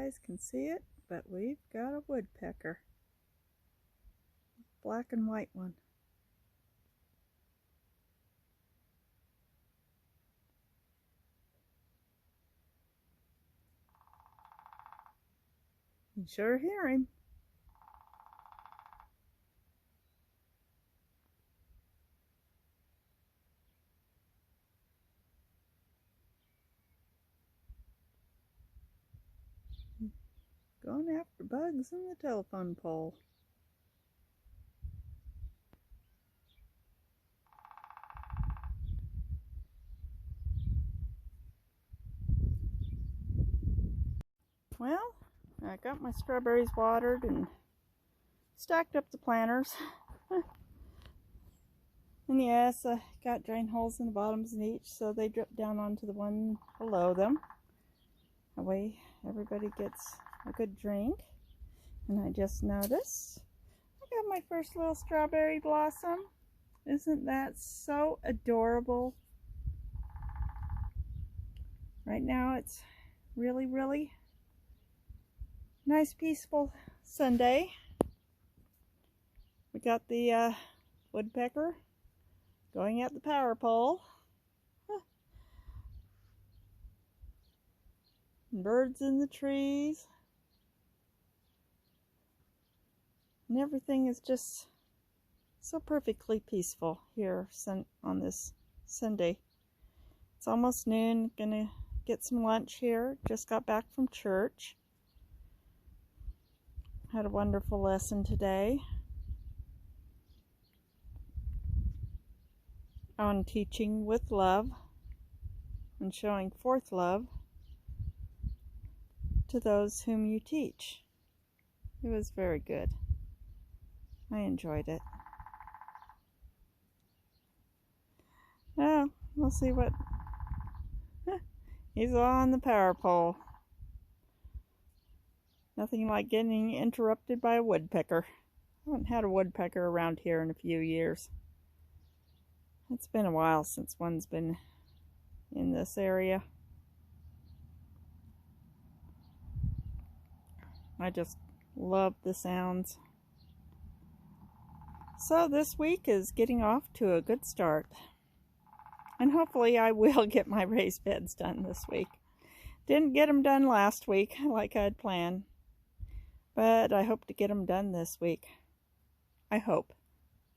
guys can see it, but we've got a woodpecker. Black and white one. You sure hear him. Going after bugs in the telephone pole. Well, I got my strawberries watered and stacked up the planters. And yes, I got drain holes in the bottoms of each so they drip down onto the one below them. That way everybody gets a good drink. And I just noticed I got my first little strawberry blossom. Isn't that so adorable? Right now it's really nice peaceful Sunday. We got the woodpecker going at the power pole. Birds in the trees. And everything is just so perfectly peaceful here on this Sunday. It's almost noon. Gonna get some lunch here. Just got back from church. Had a wonderful lesson today on teaching with love and showing forth love to those whom you teach. It was very good. I enjoyed it. Well, we'll see what... He's on the power pole. Nothing like getting interrupted by a woodpecker. I haven't had a woodpecker around here in a few years. It's been a while since one's been in this area. I just love the sounds. So this week is getting off to a good start. And hopefully I will get my raised beds done this week. Didn't get them done last week like I'd planned. But I hope to get them done this week. I hope.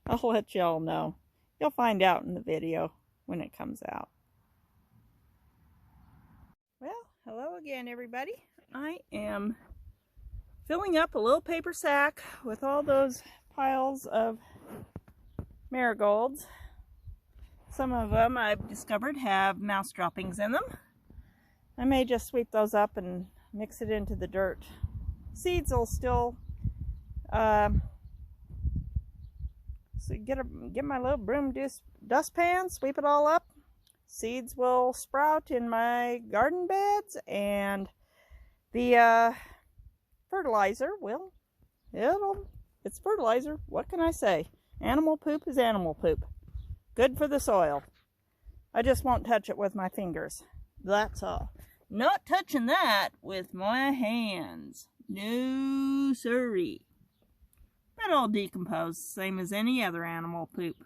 I'll let y'all know. You'll find out in the video when it comes out. Well, hello again everybody. I am filling up a little paper sack with all those piles of marigolds. Some of them I've discovered have mouse droppings in them. I may just sweep those up and mix it into the dirt. Seeds will still so get my little broom dustpan, sweep it all up. Seeds will sprout in my garden beds, and the fertilizer will, it's fertilizer. What can I say? Animal poop is animal poop. Good for the soil. I just won't touch it with my fingers. That's all. Not touching that with my hands. No siree. That'll decompose, same as any other animal poop.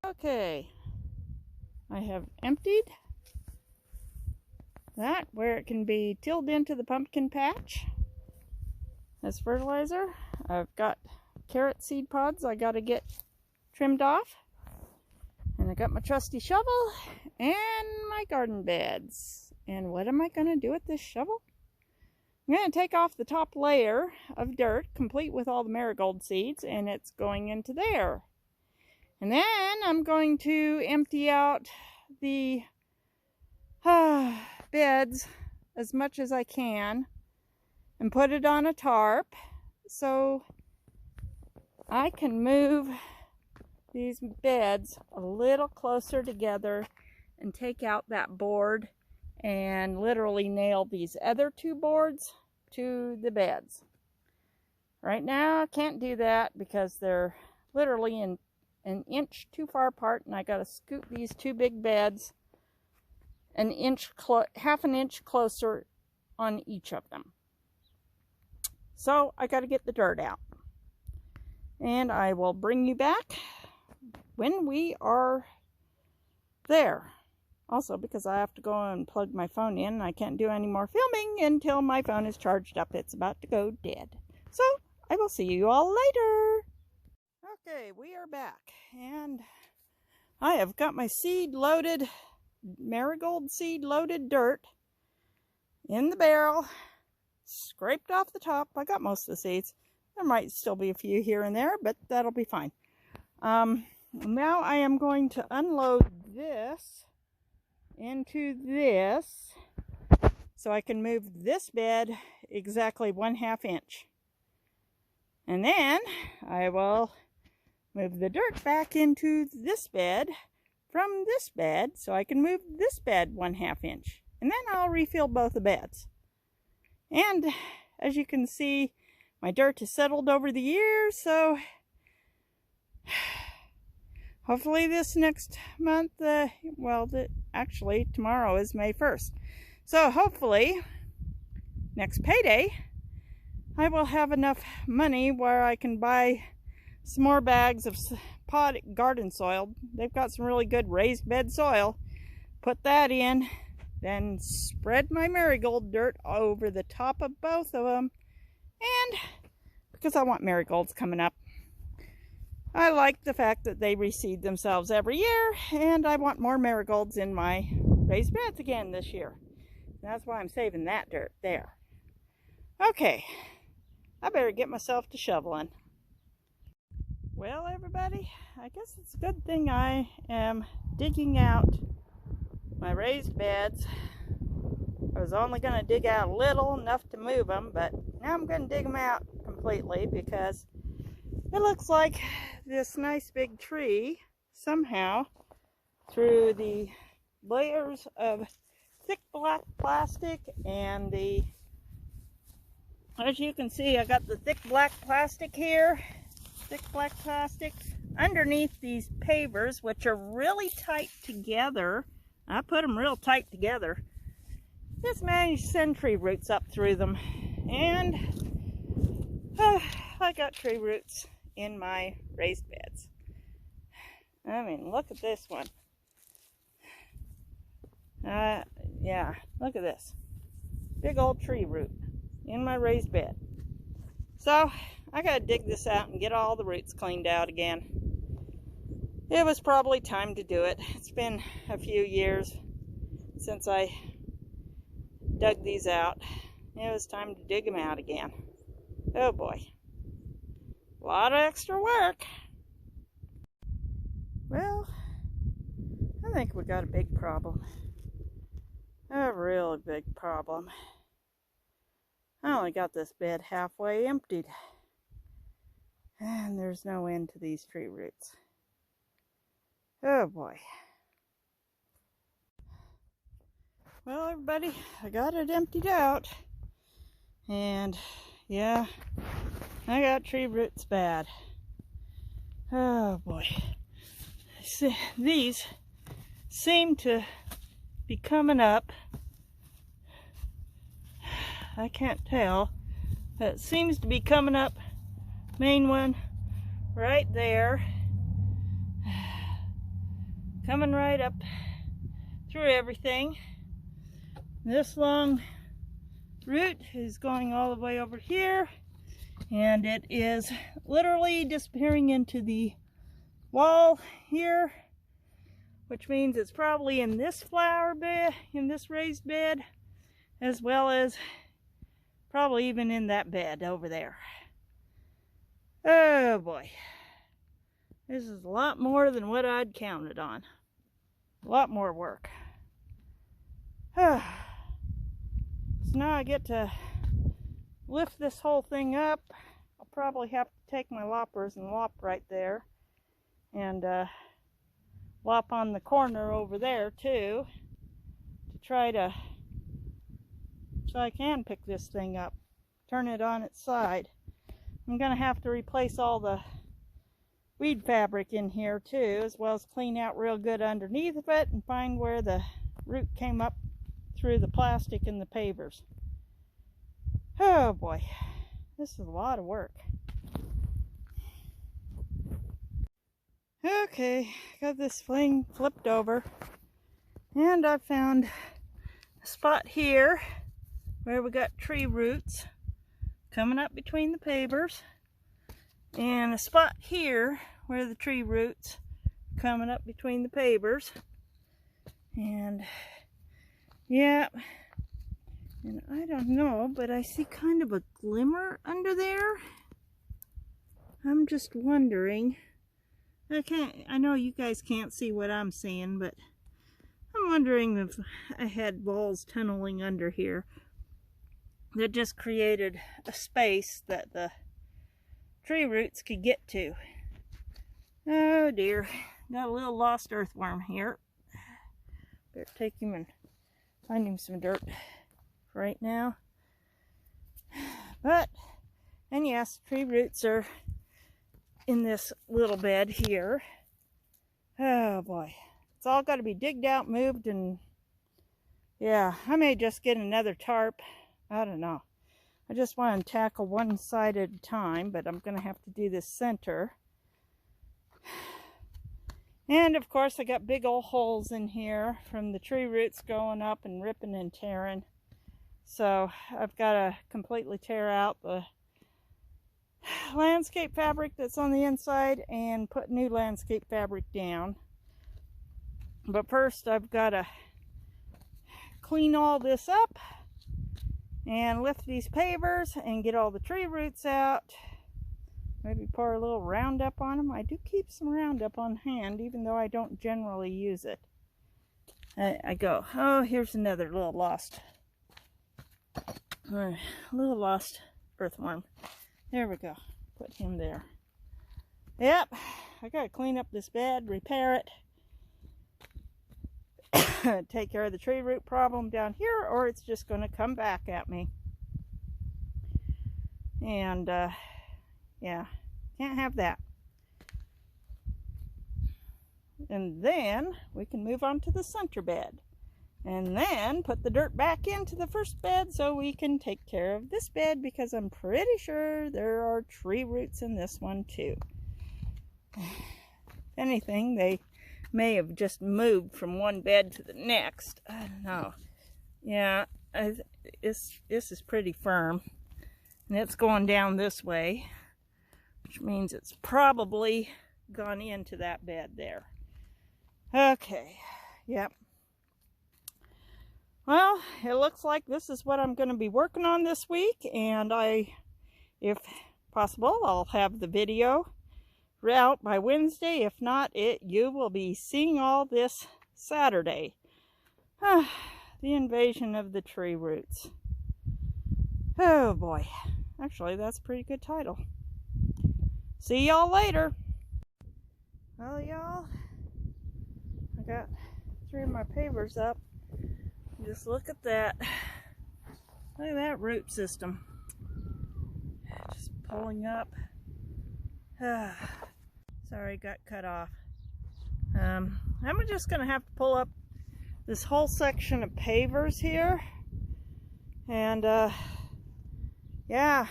Okay, I have emptied that where it can be tilled into the pumpkin patch as fertilizer. I've got carrot seed pods I gotta get trimmed off. And I got my trusty shovel and my garden beds. And what am I gonna do with this shovel? I'm gonna take off the top layer of dirt, complete with all the marigold seeds, and it's going into there. And then I'm going to empty out the beds as much as I can and put it on a tarp so I can move these beds a little closer together and take out that board and literally nail these other two boards to the beds. Right now I can't do that because they're literally an inch too far apart, and I got to scoot these two big beds half an inch closer on each of them. So I got to get the dirt out, and I will bring you back when we are there. Also, because I have to go and plug my phone in, I can't do any more filming until my phone is charged up. It's about to go dead. So I will see you all later. Okay, we are back, and I have got my marigold seed loaded dirt in the barrel, scraped off the top. I got most of the seeds. There might still be a few here and there, but that'll be fine. Now I am going to unload this into this so I can move this bed exactly 1/2 inch. And then I will move the dirt back into this bed from this bed so I can move this bed 1/2 inch. And then I'll refill both the beds. And as you can see, my dirt has settled over the years, so hopefully this next month, actually tomorrow is May 1st. So hopefully next payday, I will have enough money where I can buy some more bags of garden soil. They've got some really good raised bed soil. Put that in, then spread my marigold dirt over the top of both of them. And because I want marigolds coming up, I like the fact that they reseed themselves every year, and I want more marigolds in my raised beds again this year. That's why I'm saving that dirt there. Okay, I better get myself to shoveling. Well, everybody, I guess it's a good thing I am digging out my raised beds. I was only going to dig out a little, enough to move them, but now I'm going to dig them out completely because it looks like this nice big tree somehow, through the layers of thick black plastic and as you can see, I got the thick black plastic here. Thick black plastic underneath these pavers, which are really tight together. I put them real tight together. Just managed to send tree roots up through them, and I got tree roots in my raised beds. I mean, look at this one. Yeah, look at this. Big old tree root in my raised bed. So I gotta dig this out and get all the roots cleaned out again. It was probably time to do it. It's been a few years since I dug these out. It was time to dig them out again. Oh boy. A lot of extra work. Well, I think we got a big problem. A really big problem. I only got this bed halfway emptied. And there's no end to these tree roots. Oh boy. Well, everybody, I got it emptied out. And yeah, I got tree roots bad. Oh boy. See, these seem to be coming up. I can't tell. But it seems to be coming up. Main one right there. coming right up through everything. This long root is going all the way over here, and it is literally disappearing into the wall here, which means it's probably in this flower bed, in this raised bed, as well as probably even in that bed over there. Oh boy, this is a lot more than what I'd counted on. A lot more work. So now I get to lift this whole thing up. I'll probably have to take my loppers and lop right there, and lop on the corner over there too, to try to, so I can pick this thing up, turn it on its side. I'm gonna have to replace all the weed fabric in here too, as well as clean out real good underneath of it and find where the root came up through the plastic and the pavers. Oh boy, this is a lot of work. Okay, got this thing flipped over, and I found a spot here where we got tree roots coming up between the pavers, and a spot here where the tree roots coming up between the pavers. And yeah, and I don't know, but I see kind of a glimmer under there. I'm just wondering, I know you guys can't see what I'm seeing, but I'm wondering if I had balls tunneling under here that just created a space that the tree roots could get to. Oh dear, got a little lost earthworm here. Better take him and find him some dirt right now. But, and yes, tree roots are in this little bed here. Oh boy, it's all got to be digged out, moved, and yeah, I may just get another tarp. I don't know. I just want to tackle one side at a time, but I'm going to have to do this center. And of course I got big old holes in here from the tree roots going up and ripping and tearing. So I've got to completely tear out the landscape fabric that's on the inside and put new landscape fabric down. But first I've got to clean all this up and lift these pavers and get all the tree roots out. Maybe pour a little Roundup on them. I do keep some Roundup on hand, even though I don't generally use it. I go, oh, here's another little lost earthworm. There we go. Put him there. Yep, I gotta clean up this bed, repair it, take care of the tree root problem down here, or it's just going to come back at me. And yeah, can't have that. And then we can move on to the center bed, and then put the dirt back into the first bed so we can take care of this bed, because I'm pretty sure there are tree roots in this one too. If anything, they may have just moved from one bed to the next. I don't know. Yeah, this is pretty firm, and it's going down this way, which means it's probably gone into that bed there. Okay, yep. Well, it looks like this is what I'm going to be working on this week, and if possible, I'll have the video out by Wednesday. If not, you will be seeing all this Saturday. The invasion of the tree roots. Oh boy, actually that's a pretty good title. See y'all later. Well, y'all, I got 3 of my pavers up. Just look at that. Look at that root system. Just pulling up. Sorry, got cut off. I'm just gonna have to pull up this whole section of pavers here, and yeah,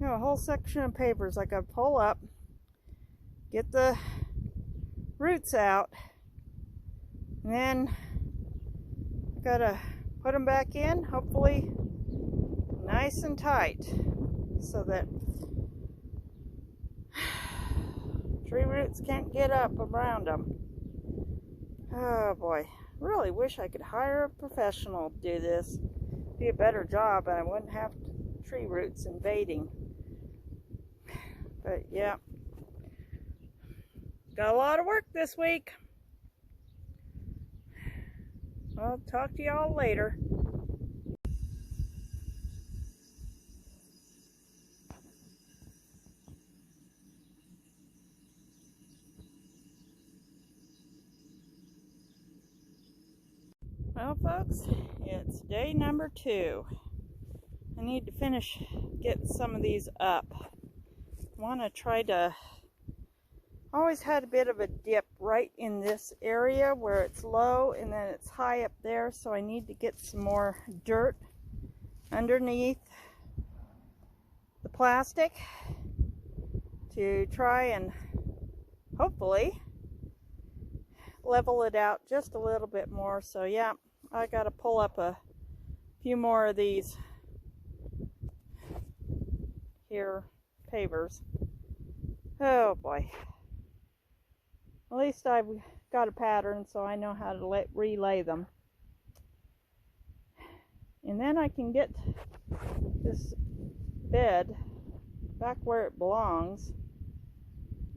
a whole section of pavers I gotta pull up, get the roots out, And then I gotta put them back in, hopefully nice and tight, so that tree roots can't get up around them. Oh boy, really wish I could hire a professional to do this. Be a better job and I wouldn't have tree roots invading. But yeah, got a lot of work this week. I'll talk to y'all later. Well, folks, it's day number 2. I need to finish getting some of these up. I want to try to... always had a bit of a dip right in this area where it's low and then it's high up there, so I need to get some more dirt underneath the plastic to try and hopefully level it out just a little bit more. So yeah, I got to pull up a few more of these here pavers. Oh boy. At least I've got a pattern, so I know how to relay them. And then I can get this bed back where it belongs,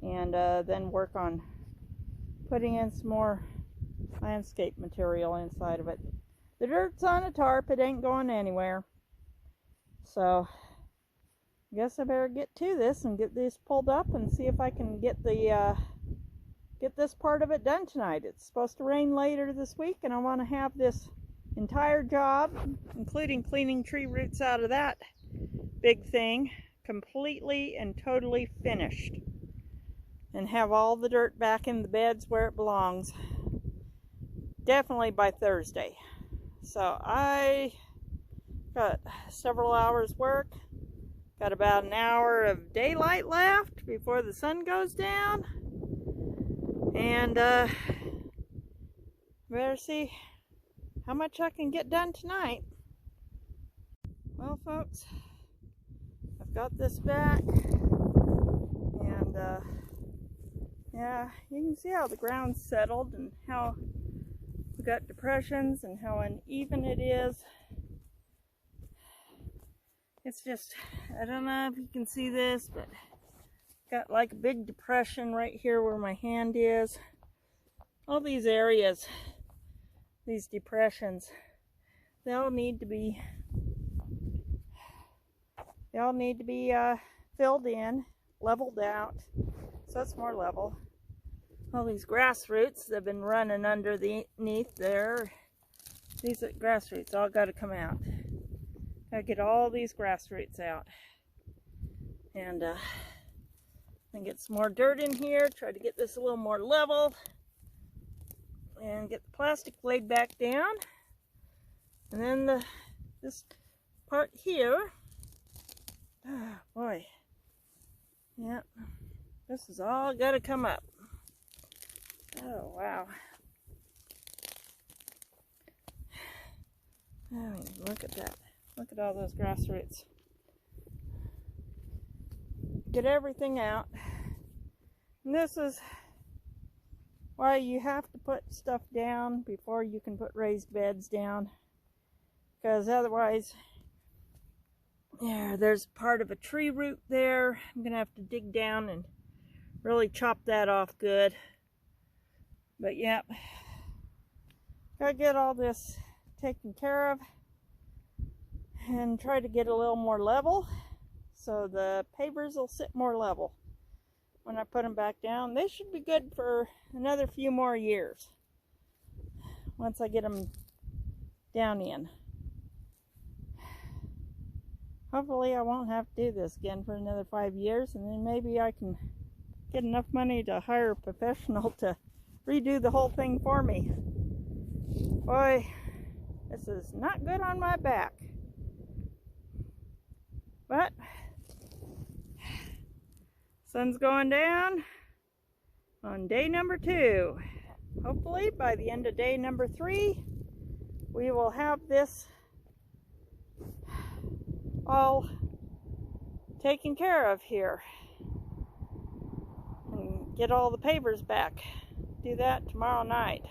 and then work on putting in some more landscape material inside of it. The dirt's on a tarp, it ain't going anywhere. So I guess I better get to this and get this pulled up and see if I can get the get this part of it done tonight. It's supposed to rain later this week, and I want to have this entire job, including cleaning tree roots out of that big thing, completely and totally finished, and have all the dirt back in the beds where it belongs, definitely by Thursday. So I got several hours work, got about an hour of daylight left before the sun goes down, and better see how much I can get done tonight. Well, folks, I've got this back, and yeah, you can see how the ground's settled and how we got depressions and how uneven it is. It's just, I don't know if you can see this, but got like a big depression right here where my hand is. All these areas, these depressions, they all need to be filled in, leveled out, so it's more level. All these grass roots that have been running underneath there, these grass roots all got to come out. Gotta get all these grass roots out, and get some more dirt in here, try to get this a little more level, and get the plastic laid back down. And then this part here, oh boy, yeah, this is all got to come up. Oh wow. Oh, look at that. Look at all those grass roots. Get everything out. And this is why you have to put stuff down before you can put raised beds down, because otherwise, yeah, there's part of a tree root there. I'm gonna have to dig down and really chop that off good. But yeah, gotta get all this taken care of and try to get a little more level, so the pavers will sit more level when I put them back down. They should be good for another few more years once I get them down in. Hopefully I won't have to do this again for another 5 years, and then maybe I can get enough money to hire a professional to redo the whole thing for me. Boy, this is not good on my back. But sun's going down on day number 2. hopefully by the end of day number 3, we will have this all taken care of here and get all the pavers back. Do that tomorrow night.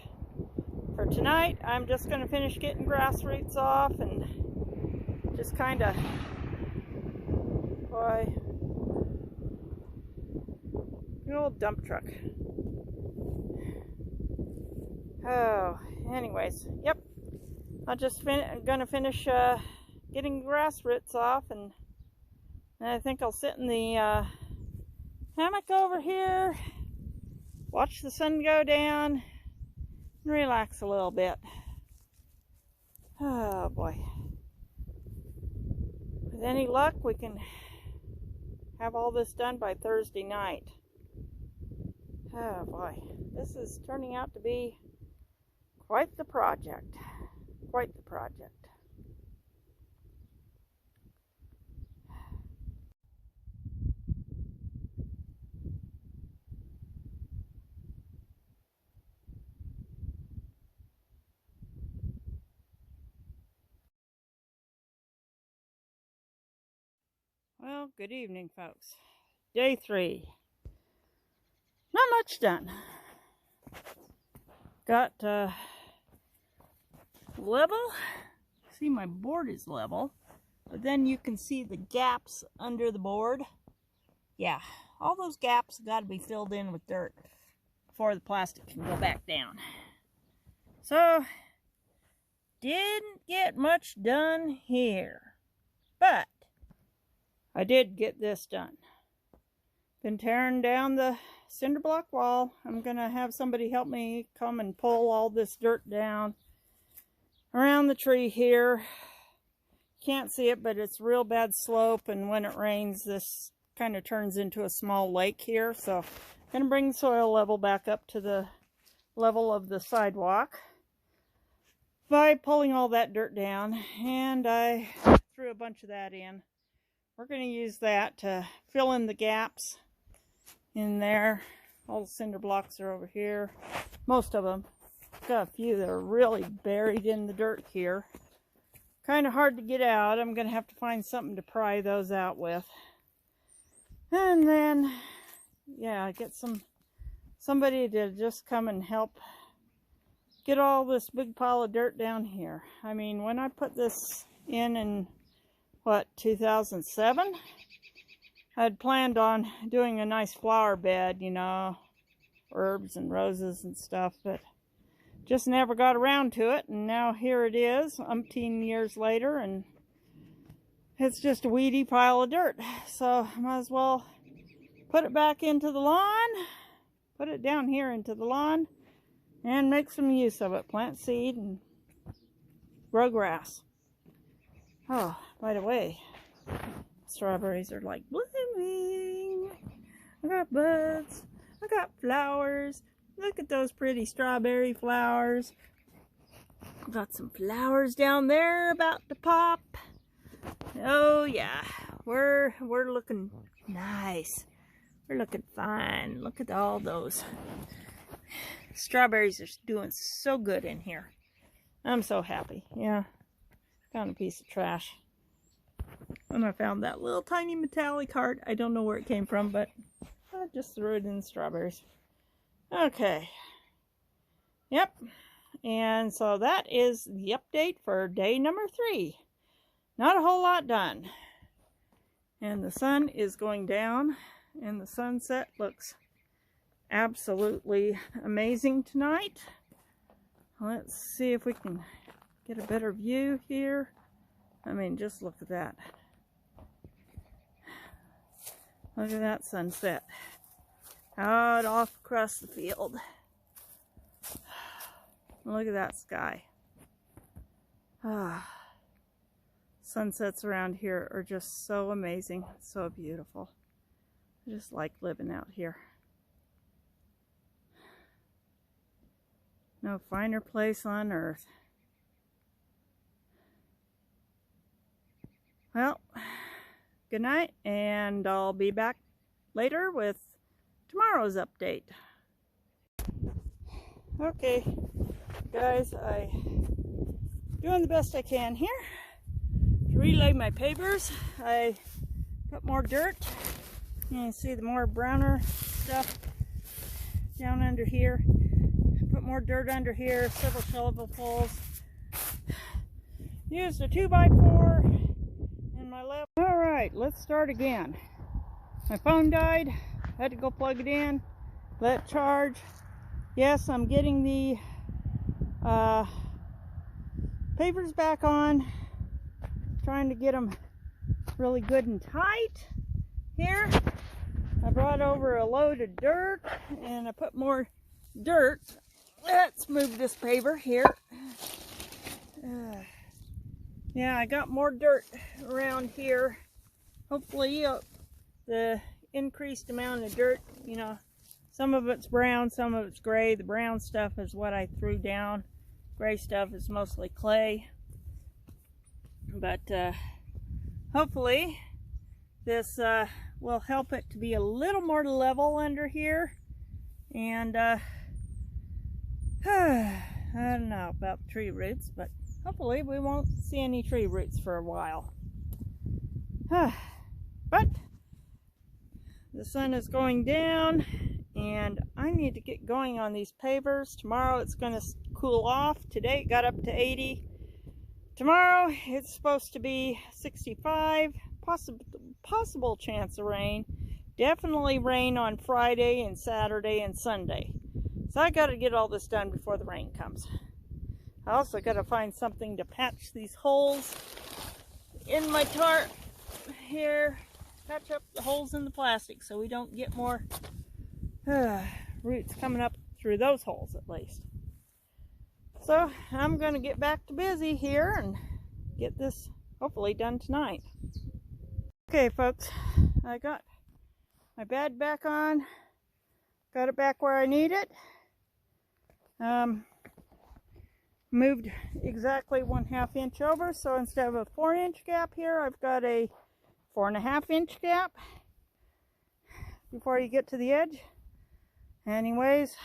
For tonight, I'm just going to finish getting grass roots off and just kind of, boy, an old dump truck. Oh, anyways, yep. I'm just gonna finish getting grass roots off, and I think I'll sit in the hammock over here, watch the sun go down, and relax a little bit. Oh boy. With any luck, we can have all this done by Thursday night. Oh boy. This is turning out to be quite the project. Quite the project. Well, good evening, folks. Day 3. Not much done. Got level. See, my board is level, but then you can see the gaps under the board. Yeah, all those gaps got to be filled in with dirt before the plastic can go back down. So, didn't get much done here, but I did get this done. Been tearing down the cinder block wall. I'm gonna have somebody help me come and pull all this dirt down around the tree here. Can't see it, but it's real bad slope, and when it rains, this kind of turns into a small lake here. So I'm gonna bring the soil level back up to the level of the sidewalk by pulling all that dirt down, and I threw a bunch of that in. We're going to use that to fill in the gaps in there. All the cinder blocks are over here. Most of them. Got a few that are really buried in the dirt here. Kind of hard to get out. I'm going to have to find something to pry those out with. And then, yeah, get somebody to just come and help get all this big pile of dirt down here. I mean, when I put this in what, 2007? I'd planned on doing a nice flower bed, you know, herbs and roses and stuff, but just never got around to it, and now here it is, umpteen years later, and it's just a weedy pile of dirt. So I might as well put it back into the lawn, put it down here into the lawn, and make some use of it. Plant seed and grow grass. Oh, by the way, strawberries are like blooming. I got buds. I got flowers. Look at those pretty strawberry flowers. Got some flowers down there about to pop. Oh yeah, we're looking nice. We're looking fine. Look at all those strawberries are doing so good in here. I'm so happy. Yeah. Found a piece of trash. And I found that little tiny metallic heart. I don't know where it came from, but I just threw it in the strawberries. Okay. Yep. And so that is the update for day number 3. Not a whole lot done. And the sun is going down, and the sunset looks absolutely amazing tonight. Let's see if we can get a better view here. I mean, just look at that. Look at that sunset. Out off across the field. Look at that sky. Sunsets around here are just so amazing. So beautiful. I just like living out here. No finer place on earth. Well, good night, and I'll be back later with tomorrow's update. Okay, guys, I doing the best I can here to relay my pavers. I put more dirt. You can see the more browner stuff down under here. Put more dirt under here, several shovelable poles. Used a 2x4 in my left. All right, let's start again. My phone died. Had to go plug it in, let it charge. Yes, I'm getting the pavers back on. Trying to get them really good and tight here. I brought over a load of dirt and I put more dirt. Let's move this paver here. Yeah, I got more dirt around here. Hopefully the increased amount of dirt, you know, some of it's brown, some of it's gray. The brown stuff is what I threw down. Gray stuff is mostly clay. But hopefully this will help it to be a little more level under here. And I don't know about tree roots, but hopefully we won't see any tree roots for a while. But the sun is going down and I need to get going on these pavers. Tomorrow it's going to cool off. Today it got up to 80. Tomorrow it's supposed to be 65. Possible chance of rain. Definitely rain on Friday and Saturday and Sunday. So I got to get all this done before the rain comes. I also got to find something to patch these holes in my tarp here. Patch up the holes in the plastic so we don't get more roots coming up through those holes at least. So I'm going to get back to busy here and get this hopefully done tonight. Okay folks, I got my bed back on. Got it back where I need it. Moved exactly 1/2 inch over, so instead of a 4-inch gap here, I've got a 4.5-inch gap before you get to the edge. Anyways,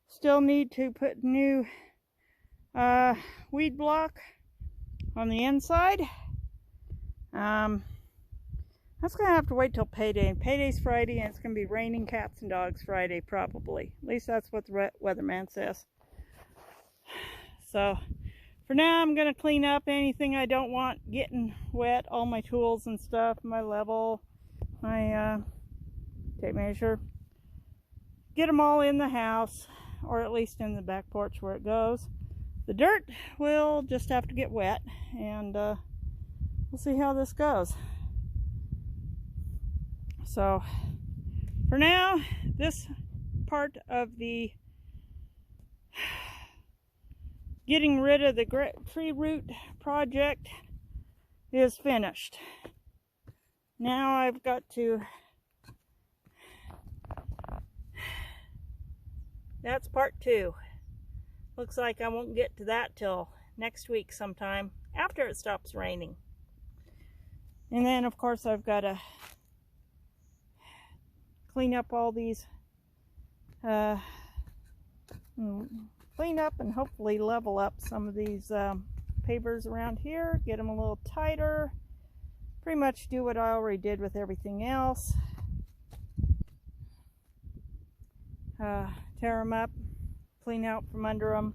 still need to put new weed block on the inside. That's gonna have to wait till payday, and payday's Friday, and it's gonna be raining cats and dogs Friday probably. At least that's what the weatherman says. So for now I'm gonna clean up anything I don't want getting wet, all my tools and stuff, my level, my tape measure, get them all in the house, or at least in the back porch where it goes. The dirt will just have to get wet, and we'll see how this goes. So for now, this part of the getting rid of the tree root project is finished. Now I've got to, that's part 2. Looks like I won't get to that till next week sometime after it stops raining. And then of course I've got to clean up all these, clean up and hopefully level up some of these pavers around here, get them a little tighter, pretty much do what I already did with everything else. Tear them up, clean out from under them,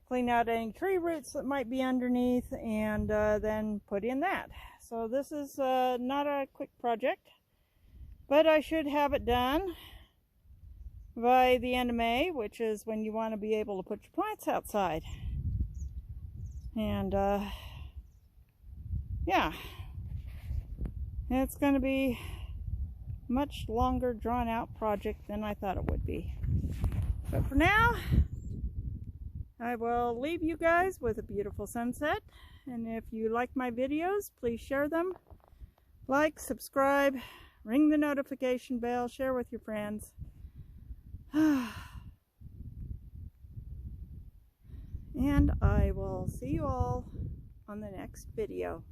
clean out any tree roots that might be underneath, and then put in that. So this is not a quick project, but I should have it done by the end of May, which is when you want to be able to put your plants outside. And yeah, it's going to be a much longer drawn out project than I thought it would be. But for now, I will leave you guys with a beautiful sunset. And if you like my videos, please share them, like, subscribe, ring the notification bell, share with your friends. And I will see you all on the next video.